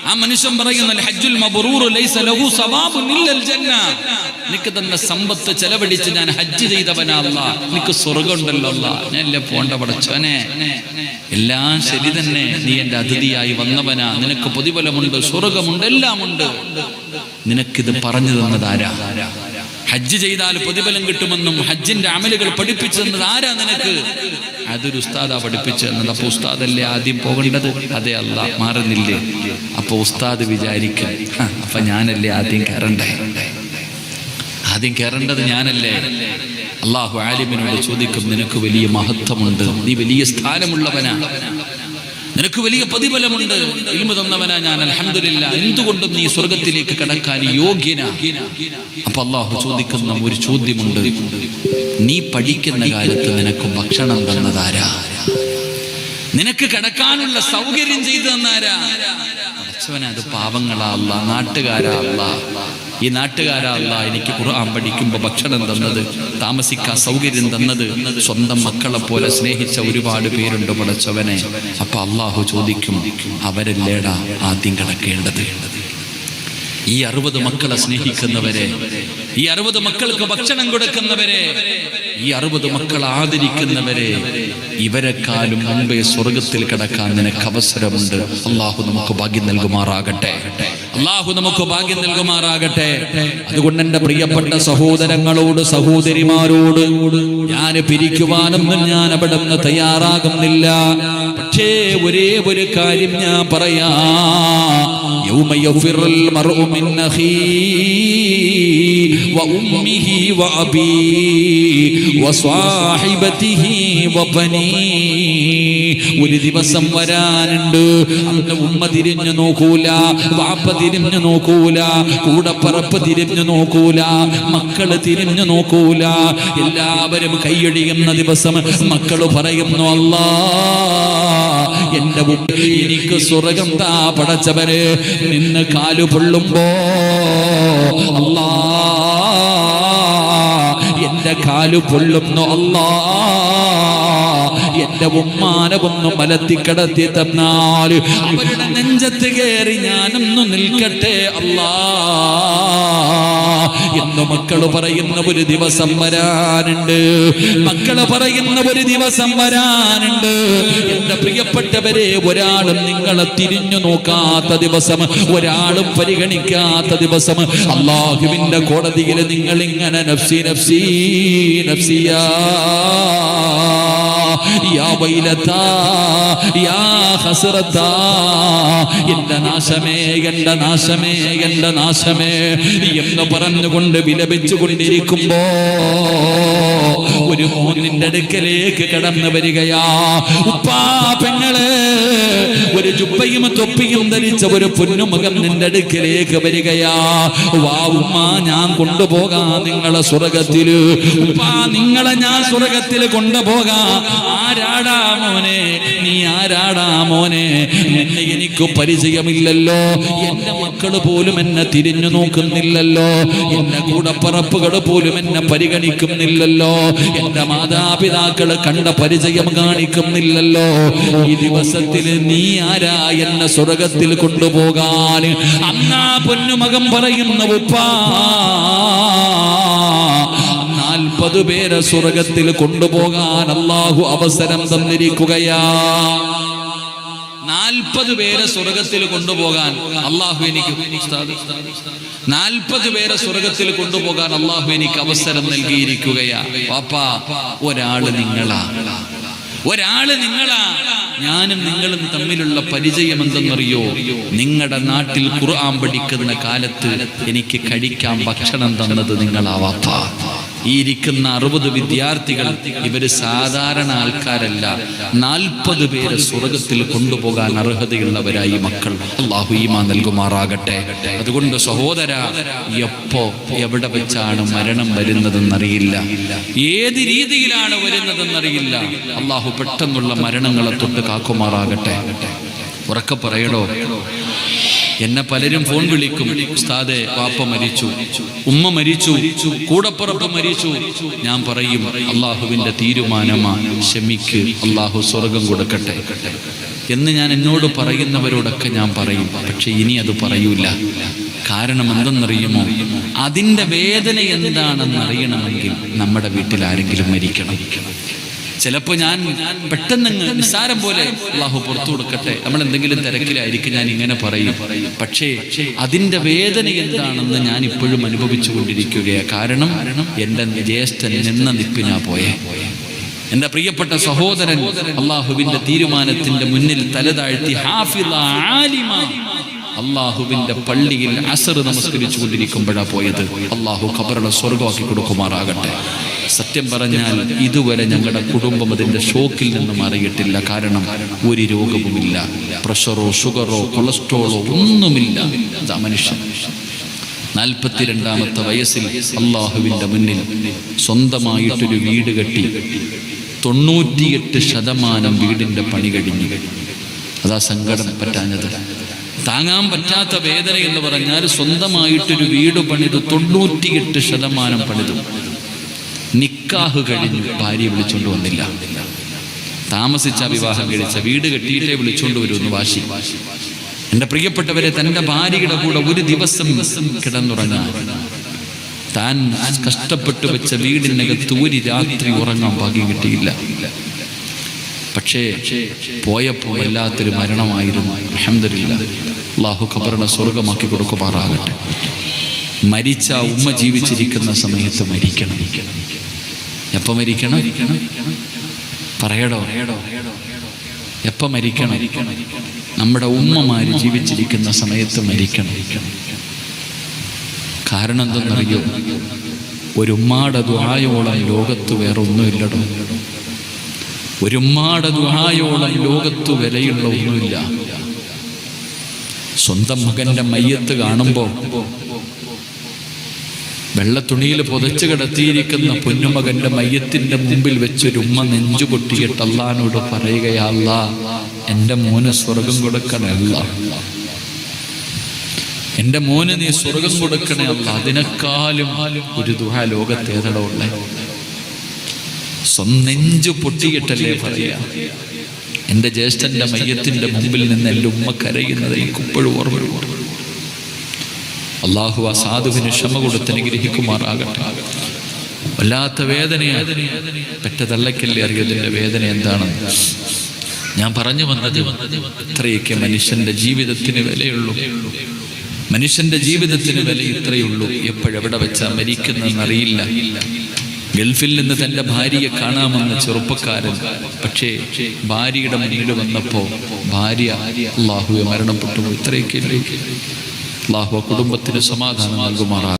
ആ മനുഷ്യൻ പറയുന്നു, ഹജ്ജുൽ മബ്റൂർ ലൈസ ലഹു സവാബുൻ ഇല്ലൽ ജന്ന. നിനക്ക് തന്ന സമ്പത്ത് ചെലവഴിച്ച് ഞാൻ ഹജ്ജ് ചെയ്തവനാ അല്ലാഹ്, നിനക്ക് സ്വർഗ്ഗം ഉണ്ടല്ലോ അല്ലാഹ്, ഞാനല്ലേ പോണ്ട പടച്ചവനെ. എല്ലാം ശരി തന്നെ, നീ എൻ്റെ അതിഥിയായി വന്നവനാ, നിനക്ക് പ്രതിഫലമുണ്ട്, സ്വർഗ്ഗമുണ്ട്, എല്ലാം ഉണ്ട്. നിനക്കിത് പറഞ്ഞു തന്നത് ആരാ? ഹജ്ജ് ചെയ്താൽ പ്രതിഫലം കിട്ടുമെന്നും ഹജ്ജിന്റെ അമലുകൾ പഠിപ്പിച്ചു തന്നത് ആരാ നിനക്ക്? അതൊരു ഉസ്താദാ പഠിപ്പിച്ചു തന്നത്. അപ്പൊ ഉസ്താദല്ലേ ആദ്യം പോകേണ്ടത്? അതെ അല്ലാഹ്, മാറുന്നില്ലേ? അപ്പൊ ഉസ്താദ് വിചാരിക്കും, അപ്പൊ ഞാനല്ലേ ആദ്യം കയറണ്ടേ? ആദ്യം കയറേണ്ടത് ഞാനല്ലേ? അള്ളാഹു ആലിമിനോട് ചോദിക്കും, നിനക്ക് വലിയ മഹത്വമുണ്ട്, നീ വലിയ സ്ഥാനമുള്ളവനാ, നിനക്ക് വലിയ പ്രതിഫലമുണ്ട്, ഇൽമു തന്നവനാ ഞാൻ, അൽഹംദുലില്ലാ, എന്തുകൊണ്ടും നീ സ്വർഗത്തിലേക്ക് കടക്കാൻ യോഗ്യനാ. അപ്പൊ അള്ളാഹു ചോദിക്കുന്ന ഒരു ചോദ്യമുണ്ട്, നീ പഠിക്കുന്ന കാലത്ത് നിനക്ക് ഭക്ഷണം തന്നതാരാ? നിനക്ക് കടക്കാനുള്ള സൗകര്യം ചെയ്തു തന്നാരാ? അത് പാവങ്ങളാ അല്ലാഹ്, നാട്ടുകാരാ അല്ലാഹ്, ഈ നാട്ടുകാരാ അല്ലാഹ് എനിക്ക് ഖുർആൻ പഠിക്കുമ്പോൾ ഭക്ഷണം തന്നത്, താമസിക്കാൻ സൗകര്യം തന്നത്, സ്വന്തം മക്കളെ പോലെ സ്നേഹിച്ച ഒരുപാട് പേരുണ്ട് പടച്ചവനെ. അപ്പൊ അള്ളാഹു ചോദിക്കും, അവരല്ലേടാ ആദ്യം കിടക്കേണ്ടത്? ഈ 60 മക്കളെ സ്നേഹിക്കുന്നവരെ, ഈ 60 മക്കൾക്ക് ഭക്ഷണം കൊടുക്കുന്നവരെ, ഈ 60 മക്കളെ ആദരിക്കുന്നവരെ, ഇവരെക്കാളും മുമ്പേ സ്വർഗത്തിൽ കിടക്കാൻ നിനക്ക് അവസരമുണ്ട്. അള്ളാഹു നമുക്ക് ഭാഗ്യം നൽകുമാറാകട്ടെ. അള്ളാഹു നമുക്ക് ഭാഗ്യം നൽകുമാറാകട്ടെ. അതുകൊണ്ട് എൻ്റെ പ്രിയപ്പെട്ട സഹോദരങ്ങളോട്, സഹോദരിമാരോട്, ഞാൻ പിരിക്കുവാനൊന്നും ഞാൻ അവിടെ നിന്ന് തയ്യാറാകുന്നില്ല. പക്ഷേ ഒരേ ഒരു കാര്യം ഞാൻ പറയാ, യൗമ യഫിറുൽ മർഉ മിൻ അഖീഹി വ ഉമ്മിഹി വ അബീഹി വ സ്വഹിബതിഹി വ ബനീഹി. ഒരു ദിവസം വരാനുണ്ട്, അന്ന് ഉമ്മ തിരിഞ്ഞു നോക്കൂല, വാപ്പ തിരിഞ്ഞു നോക്കൂല, കൂടപ്പറപ്പ് തിരിഞ്ഞു നോക്കൂല, മക്കള് തിരിഞ്ഞു നോക്കൂല. എല്ലാവരും കൈയടിയുന്ന ദിവസം മക്കള് പറയുന്നു, അല്ലാഹ് എന്റെ മുമ്പിൽ എനിക്ക് സ്വർഗ്ഗം താ പടച്ചവനെ. നിന്ന് കാലു പൊള്ളുമ്പോ അല്ലാഹ് എന്റെ കാലു പൊള്ളുന്നു, അല്ലാഹ് എന്റെ ഉമ്മാനെ ഒന്ന് മലത്തിക്കടത്തി തന്നാൽ അവരുടെ നെഞ്ചത്ത് കയറി ഞാനൊന്നു നിൽക്കട്ടെ അല്ലാഹ് എന്ന് മക്കള് പറയുന്ന ഒരു ദിവസം വരാനുണ്ട്. മക്കള് പറയുന്ന ഒരു ദിവസം വരാനുണ്ട്. എന്റെ പ്രിയപ്പെട്ടവരെ, ഒരാളും നിങ്ങളെ തിരിഞ്ഞു നോക്കാത്ത ദിവസം, ഒരാളും പരിഗണിക്കാത്ത ദിവസം, അല്ലാഹുവിന്റെ കോടതിയിൽ നിങ്ങൾ ഇങ്ങനെ നഫ്സി നഫ്സി നഫ്സിയാ, യാ വൈലതാ യാ ഹസ്റതാ, എന്റെ നാശമേ, എന്റെ നാശമേ, എന്റെ നാശമേ എന്ന് പറഞ്ഞുകൊണ്ട് വിലപിച്ചുകൊണ്ടിരിക്കുമ്പോ ഒരു മോൻ നിന്റെ അടുക്കലേക്ക് കടന്നു വരികയാ. ഉപ്പാ പെങ്ങളെ, ഒരു ജുബ്ബയും തൊപ്പിയും ധരിച്ച ഒരു പൊന്നുമകൻ നിന്റെ അടുക്കലേക്ക് വരികയാ. വാ ഉമ്മ, ഞാൻ കൊണ്ടുപോകാം നിങ്ങളെ സ്വർഗത്തില്. ഉപ്പാ, നിങ്ങളെ ഞാൻ സ്വർഗത്തിൽ കൊണ്ടുപോകാം. ആരാടാ മോനെ, നീ ആരാടാ മോനെ? എന്നെ എനിക്ക് പരിചയമില്ലല്ലോ, എന്റെ മക്കള് പോലും എന്നെ തിരിഞ്ഞു നോക്കുന്നില്ലല്ലോ, എന്റെ കൂടപ്പറപ്പുകൾ പോലും എന്നെ പരിഗണിക്കുന്നില്ലല്ലോ, എന്റെ മാതാപിതാക്കള് കണ്ട പരിചയം കാണിക്കുന്നില്ലല്ലോ. ഈ ദിവസത്തിൽ നീ ആരാ എന്നെ സ്വർഗത്തിൽ കൊണ്ടുപോകാൻ? അന്നാ പൊന്നുമകൻ പറയുന്ന, ഉപ്പാ 40 പേരെ സ്വർഗത്തിൽ കൊണ്ടുപോകാൻ അല്ലാഹു അവസരം തന്നിരിക്കുകയാ. 40 പേരെ സ്വർഗത്തിൽ കൊണ്ടുപോകാൻ അല്ലാഹു എനിക്ക് 40 പേരെ സ്വർഗത്തിൽ കൊണ്ടുപോകാൻ അല്ലാഹു എനിക്ക് അവസരം നൽകിയിരിക്കുകയാ. പാപ്പാ, ഒരാള് നിങ്ങളാ, ഒരാള് നിങ്ങളാ. ഞാനും നിങ്ങളും തമ്മിലുള്ള പരിചയം എന്തെന്നറിയോ? നിങ്ങളുടെ നാട്ടിൽ ഖുർആൻ പഠിക്കുന്ന കാലത്ത് എനിക്ക് കഴിക്കാൻ ഭക്ഷണം തന്നത് നിങ്ങളാ വാപ്പാ. ഈ ഇരിക്കുന്ന 60 വിദ്യാർത്ഥികൾ ഇവര് സാധാരണ ആൾക്കാരല്ല. 40 പേരെ സ്വർഗത്തിൽ കൊണ്ടുപോകാൻ അർഹതയുള്ളവരായി മക്കൾ. അല്ലാഹു ഈമാൻ നൽകുമാറാകട്ടെ. അതുകൊണ്ട് സഹോദര, എപ്പോ എവിടെ വെച്ചാണ് മരണം വരുന്നതെന്നറിയില്ല, ഏത് രീതിയിലാണ് വരുന്നതെന്നറിയില്ല. അല്ലാഹു പെട്ടെന്നുള്ള മരണങ്ങളെ തൊട്ട് കാക്കുമാറാകട്ടെ. ഉറക്കെ പറയടോ, എന്നെ പലരും ഫോൺ വിളിക്കും, ഉസ്താദേ വാപ്പ മരിച്ചു, ഉമ്മ മരിച്ചു, കൂടപ്പുറപ്പ് മരിച്ചു. ഞാൻ പറയും അള്ളാഹുവിന്റെ തീരുമാനമാണ്, ക്ഷമിക്ക്, അള്ളാഹു സ്വർഗം കൊടുക്കട്ടെ എന്ന് ഞാൻ എന്നോട് പറയുന്നവരോടൊക്കെ ഞാൻ പറയും. പക്ഷെ ഇനി അത് പറയൂല. കാരണം എന്തെന്നറിയുമോ? അതിൻ്റെ വേദന എന്താണെന്ന് അറിയണമെങ്കിൽ നമ്മുടെ വീട്ടിൽ ആരെങ്കിലും മരിക്കണം. ചിലപ്പോൾ ഞാൻ പെട്ടെന്ന് നിസ്സാരം പോലെ അള്ളാഹു പുറത്തു കൊടുക്കട്ടെ, നമ്മൾ എന്തെങ്കിലും തിരക്കിലായിരിക്കും, ഞാൻ ഇങ്ങനെ പറയും. പക്ഷേ അതിൻ്റെ വേദന എന്താണെന്ന് ഞാൻ ഇപ്പോഴും അനുഭവിച്ചു കൊണ്ടിരിക്കുകയാണ്. കാരണം എൻ്റെ ജ്യേഷ്ഠൻ നിന്ന നിപ്പിനാ പോയെ. എൻ്റെ പ്രിയപ്പെട്ട സഹോദരൻ അള്ളാഹുവിൻ്റെ തീരുമാനത്തിൻ്റെ മുന്നിൽ തലതാഴ്ത്തി ഹാഫിള ആലിമ അള്ളാഹുവിൻ്റെ പള്ളിയിൽ അസർ നമസ്കരിച്ചു കൊണ്ടിരിക്കുമ്പോഴാണ് പോയത്. അള്ളാഹു ഖബറുള്ള സ്വർഗമാക്കി കൊടുക്കുമാറാകട്ടെ. സത്യം പറഞ്ഞാൽ ഇതുവരെ ഞങ്ങളുടെ കുടുംബം അതിൻ്റെ ഷോക്കിൽ നിന്ന് മാറിയിട്ടില്ല. കാരണം ഒരു രോഗവുമില്ല, പ്രഷറോ ഷുഗറോ കൊളസ്ട്രോളോ ഒന്നുമില്ല. അതാ മനുഷ്യൻ. 42-ാമത്തെ വയസ്സിൽ അള്ളാഹുവിൻ്റെ മുന്നിൽ സ്വന്തമായിട്ടൊരു വീട് കെട്ടി 98% വീടിൻ്റെ പണി കഴിഞ്ഞു. അതാ സങ്കടം പറ്റാഞ്ഞത്. താങ്ങാൻ പറ്റാത്ത വേദന എന്ന് പറഞ്ഞാൽ സ്വന്തമായിട്ടൊരു വീട് പണിത് 98% പണിതു. നിക്കാഹ് കഴിഞ്ഞു, ഭാര്യ വിളിച്ചോണ്ട് വന്നില്ല. താമസിച്ച വിവാഹം കഴിച്ച വീട് കെട്ടിയിട്ടേ വിളിച്ചോണ്ട് വരുമെന്ന് വാശി. എൻ്റെ പ്രിയപ്പെട്ടവരെ, തൻ്റെ ഭാര്യയുടെ കൂടെ ഒരു ദിവസം കിടന്നുറങ്ങാൻ, താൻ കഷ്ടപ്പെട്ടു വെച്ച വീടിനകത്ത് ഒരു രാത്രി ഉറങ്ങാൻ ഭാഗ്യം കിട്ടിയില്ല. പക്ഷേ പോയപ്പോൾ വല്ലാത്തൊരു മരണമായിരുന്നു. അൽഹംദുലില്ലാഹ്, അല്ലാഹു ഖബറിനെ സ്വർഗമാക്കി കൊടുക്കുമാറാകട്ടെ. മരിച്ച ഉമ്മ ജീവിച്ചിരിക്കുന്ന സമയത്ത് മരിക്കണം. എപ്പോൾ മരിക്കണം? പറയടോ, എപ്പോൾ മരിക്കണം? നമ്മുടെ ഉമ്മമാര് ജീവിച്ചിരിക്കുന്ന സമയത്ത് മരിക്കണം. കാരണം എന്തെന്നറിയോ? ഒരു ഉമ്മാടെ ദുആയോളം ലോകത്ത് വേറെ ഒന്നുമില്ലടോ. ഒരു ഉമ്മാടെ ദുആയോളം ലോകത്ത് വിലയുള്ള ഒന്നുമില്ല. സ്വന്തം മകന്റെ മയ്യത്ത് കാണുമ്പോൾ വെള്ളത്തുണിയിൽ പുതച്ചു കിടത്തിയിരിക്കുന്ന പൊന്നുമകന്റെ മയ്യത്തിന്റെ മുമ്പിൽ വെച്ചൊരു ഉമ്മ നെഞ്ചു പൊട്ടിയിട്ട് അള്ളാഹിനോട് പറയുകയാ, അല്ലാ എൻ്റെ മോന് സ്വർഗം കൊടുക്കണേ അല്ലാ, എൻ്റെ മോന് നീ സ്വർഗം കൊടുക്കണേ അല്ലാ. അതിനേക്കാളും ഒരു ദുആ ലോകത്ത് ഏതടോ ഉള്ളേ? നെഞ്ചു പൊട്ടിയിട്ടല്ലേ പറയാ. എൻ്റെ ജ്യേഷ്ഠന്റെ മയ്യത്തിന്റെ മുമ്പിൽ നിന്ന് എൻ്റെ ഉമ്മ കരയുന്നത് എനിക്ക് ഇപ്പോഴും ഓർമ്മയുണ്ട്. അള്ളാഹു ആ സാധുവിന് ക്ഷമ കൊടുത്ത് അനുഗ്രഹിക്കുമാറാകട്ടെ. വല്ലാത്ത വേദനയാണ്. പെറ്റ തള്ളയ്ക്കല്ലേ അറിയതിൻ്റെ വേദന എന്താണെന്ന്. ഞാൻ പറഞ്ഞു വന്നത്, ഇത്രയൊക്കെ മനുഷ്യന്റെ ജീവിതത്തിന് വിലയുള്ളൂ. മനുഷ്യന്റെ ജീവിതത്തിന് വില ഇത്രയുള്ളൂ. എപ്പോഴെവിടെ വെച്ചാ മരിക്കുന്നതെന്നറിയില്ല. ഗൾഫിൽ നിന്ന് തൻ്റെ ഭാര്യയെ കാണാമെന്ന ചെറുപ്പക്കാരൻ, പക്ഷേ ഭാര്യയുടെ മുന്നിൽ വന്നപ്പോൾ ഭാര്യ അള്ളാഹുവെ മരണപ്പെട്ടു. ഇത്രയൊക്കെ അള്ളാഹു കുടുംബത്തിന് സമാധാനം നൽകുമാറാകും.